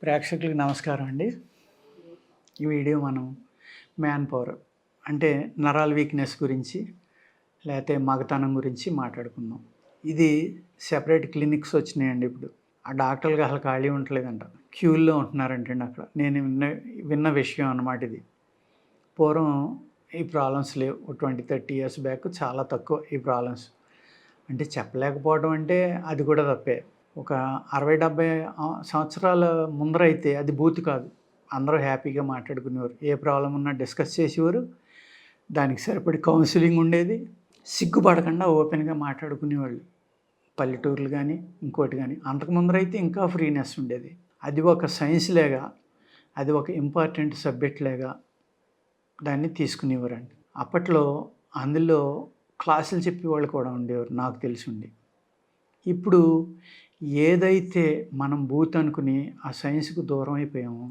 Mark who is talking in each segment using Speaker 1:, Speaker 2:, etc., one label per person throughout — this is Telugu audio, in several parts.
Speaker 1: ప్రేక్షకులకు నమస్కారం అండి. ఈ వీడియో మనం మ్యాన్ పవర్ అంటే నరాల వీక్‌నెస్ గురించి, లేతే మగతనం గురించి మాట్లాడుకుందాం. ఇది సెపరేట్ క్లినిక్స్ వచ్చినాయండి ఇప్పుడు. ఆ డాక్టర్‌లకి అసలు ఖాళీ ఉండట్లేదంట. క్యూల్లో ఉంటున్నారంటండి అక్కడ. నేను విన్న విషయం అన్నమాట ఇది. పూర్వం ఈ ప్రాబ్లమ్స్ లేవు. 20, 30 ఇయర్స్ బ్యాక్ చాలా తక్కువ ఈ ప్రాబ్లమ్స్. అంటే చెప్పలేకపోవడం అంటే అది కూడా తప్పే. ఒక 60, 70 సంవత్సరాల ముందరైతే అది బూత్ కాదు. అందరూ హ్యాపీగా మాట్లాడుకునేవారు. ఏ ప్రాబ్లమ్ ఉన్నా డిస్కస్ చేసేవారు. దానికి సరిపడి కౌన్సిలింగ్ ఉండేది. సిగ్గుపడకుండా ఓపెన్‌గా మాట్లాడుకునేవాళ్ళు. పల్లెటూర్లు గానీ, ఇంకోటి గానీ. అంతకు ముందరైతే ఇంకా ఫ్రీనెస్ ఉండేది. అది ఒక సైన్స్ లాగా, అది ఒక ఇంపార్టెంట్ సబ్జెక్ట్ లాగా దాన్ని తీసుకునేవారండి. అప్పట్లో అందులో క్లాసులు చెప్పేవాళ్ళు కూడా ఉండేవారు నాకు తెలిసుండి. ఇప్పుడు ఏదైతే మనం బూత్ అనుకుని ఆ సైన్స్‌కు దూరం అయిపోయామో,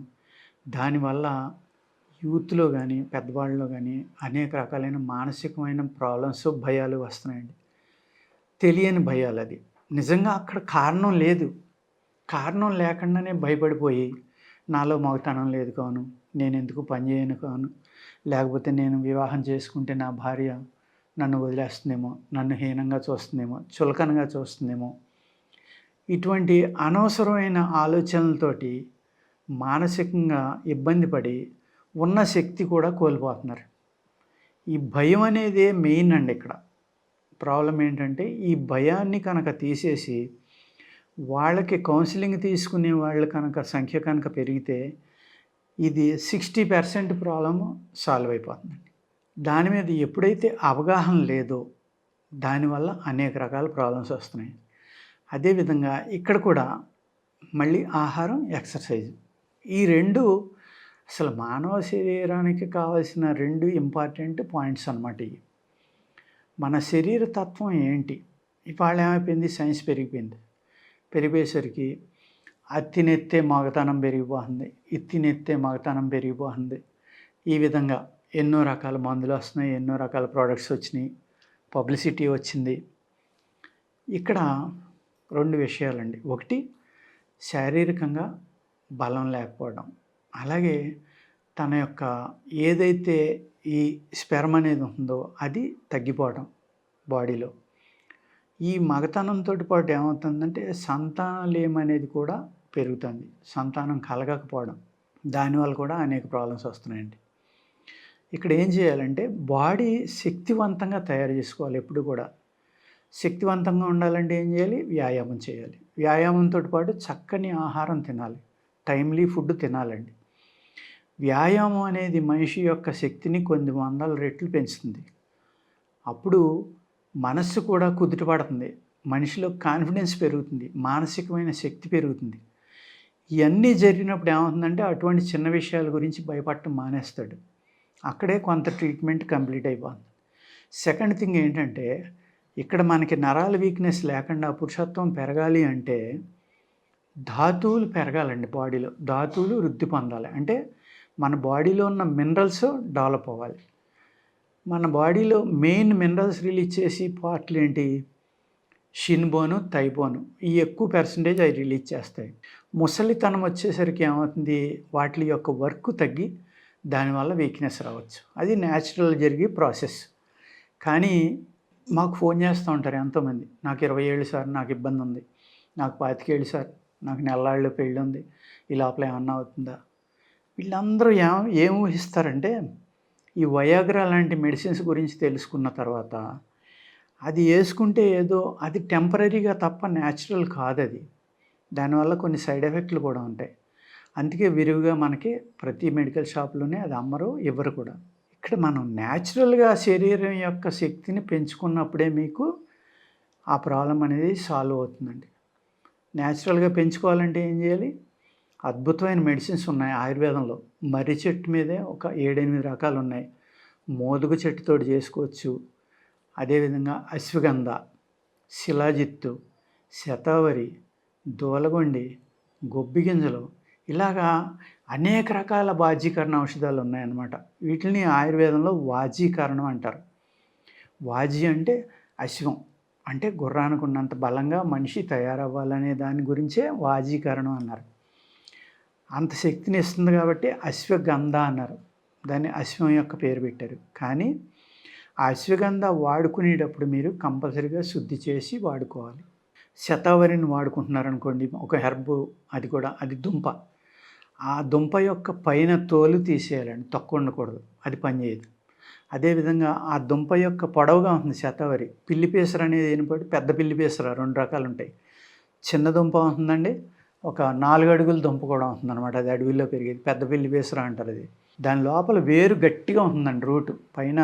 Speaker 1: దానివల్ల యూత్‌లో గానీ, పెద్దవాళ్ళలో గానీ అనేక రకాలైన మానసికమైన ప్రాబ్లమ్స్, భయాలు వస్తున్నాయండి. తెలియని భయాలది. నిజంగా అక్కడ కారణం లేదు. కారణం లేకుండానే భయపడిపోయి, నాలో మగతనం లేదు కాను, నేనెందుకు పని చేయను కాను, లేకపోతే నేను వివాహం చేసుకుంటే నా భార్య నన్ను వదిలేస్తుందేమో, నన్ను హీనంగా చూస్తుందేమో, చులకనగా చూస్తుందేమో, ఇటువంటి అనవసరమైన ఆలోచనలతోటి మానసికంగా ఇబ్బంది పడి ఉన్న శక్తి కూడా కోల్పోతున్నారు. ఈ భయం అనేదే మెయిన్ అండి ఇక్కడ. ప్రాబ్లమ్ ఏంటంటే ఈ భయాన్ని కనుక తీసేసి వాళ్ళకి కౌన్సిలింగ్ తీసుకునే వాళ్ళు కనుక సంఖ్య కనుక పెరిగితే ఇది 60% ప్రాబ్లమ్ సాల్వ్ అయిపోతుందండి. దాని మీద ఎప్పుడైతే అవగాహన లేదో దానివల్ల అనేక రకాల ప్రాబ్లమ్స్ వస్తున్నాయి. అదేవిధంగా ఇక్కడ కూడా మళ్ళీ ఆహారం, ఎక్సర్సైజ్ ఈ 2 అసలు మానవ శరీరానికి కావాల్సిన 2 ఇంపార్టెంట్ పాయింట్స్ అన్నమాట ఇవి. మన శరీర తత్వం ఏంటి? ఇవాళ ఏమైపోయింది, సైన్స్ పెరిగిపోయింది. పెరిగిపోయేసరికి అది తినేత్తే మగతనం పెరిగిపోతుంది, ఇది తినేత్తే మగతనం పెరిగిపోతుంది. ఈ విధంగా ఎన్నో రకాల మందులు వస్తున్నాయి, ఎన్నో రకాల ప్రొడక్ట్స్ వచ్చినాయి, పబ్లిసిటీ వచ్చింది. ఇక్కడ 2 విషయాలండి. ఒకటి శారీరకంగా బలం లేకపోవడం, అలాగే తన యొక్క ఏదైతే ఈ స్పెర్మ్ అనేది ఉందో అది తగ్గిపోవడం బాడీలో. ఈ మగతనంతోటి పాటు ఏమవుతుందంటే సంతానలేమి అనేది కూడా పెరుగుతుంది. సంతానం కలగకపోవడం, దానివల్ల కూడా అనేక ప్రాబ్లమ్స్ వస్తున్నాయండి. ఇక్కడ ఏం చేయాలంటే బాడీ శక్తివంతంగా తయారు చేసుకోవాలి ఎప్పుడు కూడా. శక్తివంతంగా ఉండాలంటే ఏం చేయాలి? వ్యాయామం చేయాలి. వ్యాయామంతో పాటు చక్కని ఆహారం తినాలి. టైమ్లీ ఫుడ్ తినాలండి. వ్యాయామం అనేది మనిషి యొక్క శక్తిని కొన్ని వందల రెట్లు పెంచుతుంది. అప్పుడు మనస్సు కూడా కుదుటపడుతుంది. మనిషిలో కాన్ఫిడెన్స్ పెరుగుతుంది. మానసికమైన శక్తి పెరుగుతుంది. ఇవన్నీ జరిగినప్పుడు ఏమవుతుందంటే అటువంటి చిన్న విషయాల గురించి భయపడటం మానేస్తాడు. అక్కడే కొంత ట్రీట్మెంట్ కంప్లీట్ అయిపోతుంది. సెకండ్ థింగ్ ఏంటంటే ఇక్కడ మనకి నరాల వీక్‌నెస్ లేకుండా పురుషత్వం పెరగాలి అంటే ధాతువులు పెరగాలండి బాడీలో. ధాతువులు వృద్ధి పొందాలి. అంటే మన బాడీలో ఉన్న మినరల్స్ డెవలప్ అవ్వాలి. మన బాడీలో మెయిన్ మినరల్స్ రిలీజ్ చేసే పార్ట్లు ఏంటి? షిన్ బోను, థై బోను. ఈ ఎక్కువ పర్సెంటేజ్ అవి రిలీజ్ చేస్తాయి. ముసలితనం వచ్చేసరికి ఏమవుతుంది? వాటి యొక్క వర్క్ తగ్గి దానివల్ల వీక్‌నెస్ రావచ్చు. అది న్యాచురల్ జరిగే ప్రాసెస్. కానీ మాకు ఫోన్ చేస్తూ ఉంటారు ఎంతోమంది. నాకు 20 ఏళ్ళు సార్, నాకు ఇబ్బంది ఉంది. నాకు 25 ఏళ్ళు సార్, నాకు నెల్లాళ్ళు పెళ్ళి ఉంది. ఈ లోపల ఏమన్నా అవుతుందా? వీళ్ళందరూ ఏం ఊహిస్తారంటే ఈ వయాగ్రా లాంటి మెడిసిన్స్ గురించి తెలుసుకున్న తర్వాత అది వేసుకుంటే ఏదో అది టెంపరరీగా తప్ప న్యాచురల్ కాదది. దానివల్ల కొన్ని సైడ్ ఎఫెక్ట్లు కూడా ఉంటాయి. అందుకే విరివిగా మనకి ప్రతి మెడికల్ షాప్‌లోనే అది అమ్మరు, ఇవ్వరు కూడా. ఇక్కడ మనం న్యాచురల్‌గా శరీరం యొక్క శక్తిని పెంచుకున్నప్పుడే మీకు ఆ ప్రాబ్లమ్ అనేది సాల్వ్ అవుతుందండి. న్యాచురల్‌గా పెంచుకోవాలంటే ఏం చేయాలి? అద్భుతమైన మెడిసిన్స్ ఉన్నాయి ఆయుర్వేదంలో. మర్రి చెట్టు మీదే ఒక 7, 8 రకాలు ఉన్నాయి. మోదుగ చెట్టుతోటి చేసుకోవచ్చు. అదేవిధంగా అశ్వగంధ, శిలాజిత్తు, శతావరి, దూలగొండి, గొబ్బి గింజలు ఇలాగా అనేక రకాల బాజీకరణ ఔషధాలు ఉన్నాయన్నమాట. వీటిని ఆయుర్వేదంలో వాజీకరణం అంటారు. వాజీ అంటే అశ్వం, అంటే గుర్రానికి ఉన్నంత బలంగా మనిషి తయారవ్వాలనే దాని గురించే వాజీకరణం అన్నారు. అంత శక్తిని ఇస్తుంది కాబట్టి అశ్వగంధ అన్నారు. దాన్ని అశ్వం యొక్క పేరు పెట్టారు. కానీ ఆ అశ్వగంధ వాడుకునేటప్పుడు మీరు కంపల్సరీగా శుద్ధి చేసి వాడుకోవాలి. శతావరిని వాడుకుంటున్నారనుకోండి, ఒక హెర్బ్, అది దుంప. ఆ దుంప యొక్క పైన తోలు తీసేయాలండి, తొక్క ఉండకూడదు, అది పనిచేయదు. అదేవిధంగా ఆ దుంప యొక్క పొడవుగా ఉంటుంది శతావరి. పిల్లి పేసర అనేది ఏనిపడి పెద్ద పిల్లి పేసర 2 రకాలు ఉంటాయి. చిన్న దుంప ఉంటుందండి, ఒక 4 అడుగుల దుంప కూడా ఉంటుందన్నమాట. అది అడవిలో పెరిగేది, పెద్ద పిల్లి పేసర అంటారు అది. దాని లోపల వేరు గట్టిగా ఉంటుందండి, రూటు పైన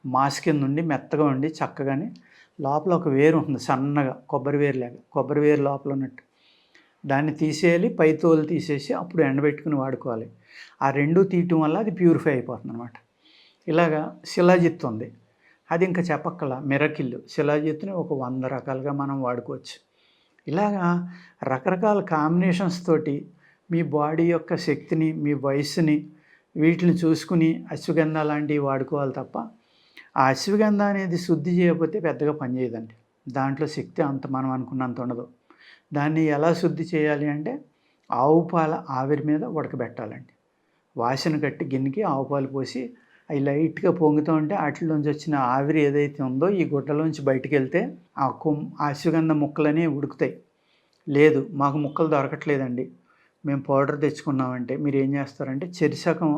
Speaker 1: మాస్ కింద ఉండి మెత్తగా ఉండి చక్కగాని లోపల ఒక వేరు ఉంటుంది సన్నగా, కొబ్బరి వేరు లోపల ఉన్నట్టు. దాన్ని తీసేయాలి, పై తోలు తీసేసి అప్పుడు ఎండబెట్టుకుని వాడుకోవాలి. ఆ రెండు తీయటం వల్ల అది ప్యూరిఫై అయిపోతుంది అనమాట. ఇలాగా శిలాజిత్ ఉంది, అది ఇంకా చెప్పక్కల మిరకిల్. శిలాజిత్తుని ఒక 100 రకాలుగా మనం వాడుకోవచ్చు. ఇలాగా రకరకాల కాంబినేషన్స్ తోటి మీ బాడీ యొక్క శక్తిని, మీ వయసుని, వీటిని చూసుకుని అశ్వగంధ లాంటివి వాడుకోవాలి తప్ప ఆ అశ్వగంధ అనేది శుద్ధి చేయకపోతే పెద్దగా పనిచేయదండి. దాంట్లో శక్తి అంత మనం అనుకున్నంత ఉండదు. దాన్ని ఎలా శుద్ధి చేయాలి అంటే ఆవు పాల ఆవిరి మీద ఉడకబెట్టాలండి. వాసన కట్టి గిన్నెకి ఆవు పాలు పోసి అవి లైట్గా పొంగుతూ ఉంటే వాటిలోంచి వచ్చిన ఆవిరి ఏదైతే ఉందో ఈ గుడ్డలోంచి బయటికి వెళ్తే ఆ అశ్వగంధ ముక్కలనే ఉడుకుతాయి. లేదు మాకు ముక్కలు దొరకట్లేదండి, మేము పౌడర్ తెచ్చుకున్నామంటే మీరు ఏం చేస్తారంటే చెరిసగం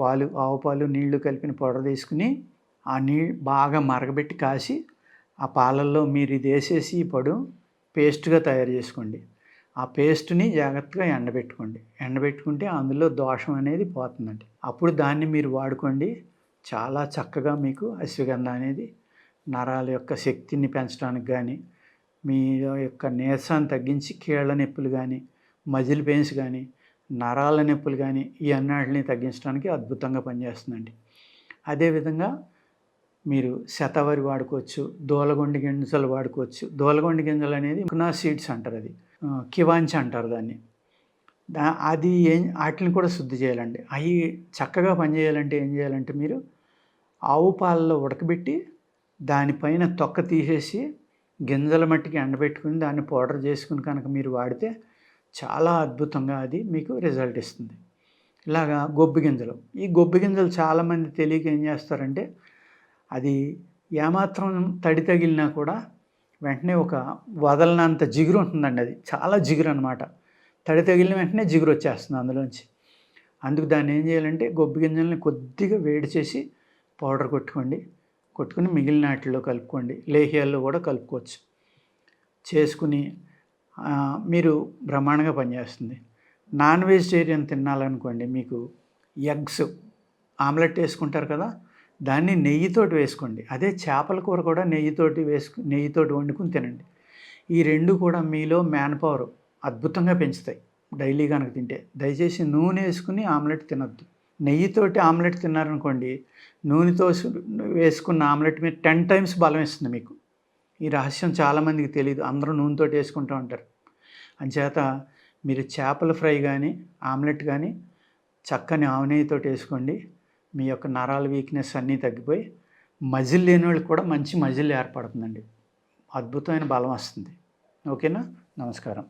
Speaker 1: పాలు, ఆవు పాలు, నీళ్లు కలిపిన పౌడర్ తీసుకుని ఆ నీళ్ళు బాగా మరగబెట్టి కాసి ఆ పాలల్లో మీరు ఇది వేసేసి పొడి పేస్ట్గా తయారు చేసుకోండి. ఆ పేస్ట్ని జాగ్రత్తగా ఎండబెట్టుకుంటే అందులో దోషం అనేది పోతుందండి. అప్పుడు దాన్ని మీరు వాడుకోండి. చాలా చక్కగా మీకు అశ్వగంధ అనేది నరాల యొక్క శక్తిని పెంచడానికి కానీ, మీ యొక్క నీరసాన్ని తగ్గించి కీళ్ళ నొప్పులు కానీ, మజిల్ పెయిన్స్ కానీ, నరాల నొప్పులు కానీ ఈ అన్నిటిని తగ్గించడానికి అద్భుతంగా పనిచేస్తుందండి. అదేవిధంగా మీరు శతావరి వాడుకోవచ్చు, దూలగొండి గింజలు వాడుకోవచ్చు. దూలగొండి గింజలు అనేది కునా సీడ్స్ అంటారు, అది కివాంచి అంటారు దాన్ని. అది వాటిని కూడా శుద్ధి చేయాలండి. అవి చక్కగా పనిచేయాలంటే ఏం చేయాలంటే మీరు ఆవు పాలలో ఉడకబెట్టి దానిపైన తొక్క తీసేసి గింజల మట్టికి ఎండబెట్టుకుని దాన్ని పౌడర్ చేసుకుని కనుక మీరు వాడితే చాలా అద్భుతంగా అది మీకు రిజల్ట్ ఇస్తుంది. ఇలాగా గొబ్బి గింజలు, ఈ గొబ్బి గింజలు చాలామంది తెలియక ఏం చేస్తారంటే అది ఏమాత్రం తడి తగిలినా కూడా వెంటనే ఒక వదలనంత జిగురు ఉంటుందండి. అది చాలా జిగురు అనమాట. తడి తగిలిన వెంటనే జిగురు వచ్చేస్తుంది అందులోంచి. అందుకు దాన్ని ఏం చేయాలంటే గొబ్బి గింజల్ని కొద్దిగా వేడి చేసి పౌడర్ కొట్టుకుని మిగిలిన వాటిలో కలుపుకోండి. లేహ్యాల్లో కూడా కలుపుకోవచ్చు. చేసుకుని మీరు బ్రహ్మాండంగా పనిచేస్తుంది. నాన్ వెజిటేరియన్ తినాలనుకోండి, మీకు ఎగ్స్ ఆమ్లెట్ వేసుకుంటారు కదా, దాన్ని నెయ్యితోటి వేసుకోండి. అదే చేపల కూర కూడా నెయ్యితోటి వండుకుని తినండి. ఈ రెండు కూడా మీలో మ్యాన్ పవర్ అద్భుతంగా పెంచుతాయి డైలీ కనుక తింటే. దయచేసి నూనె వేసుకుని ఆమ్లెట్ తినొద్దు. నెయ్యితోటి ఆమ్లెట్ తిన్నారనుకోండి, నూనెతో వేసుకున్న ఆమ్లెట్ మీద 10 టైమ్స్ బలం ఇస్తుంది మీకు. ఈ రహస్యం చాలామందికి తెలియదు, అందరూ నూనెతోటి వేసుకుంటూ ఉంటారు. అంచేత మీరు చేపల ఫ్రై కానీ ఆమ్లెట్ కానీ చక్కని ఆవు నెయ్యితోటి వేసుకోండి. మీ యొక్క నరాల వీక్నెస్ అన్నీ తగ్గిపోయి మజిల్ లేని వాళ్ళకి కూడా మంచి మజిల్ ఏర్పడుతుందండి. అద్భుతమైన బలం వస్తుంది. ఓకేనా? నమస్కారం.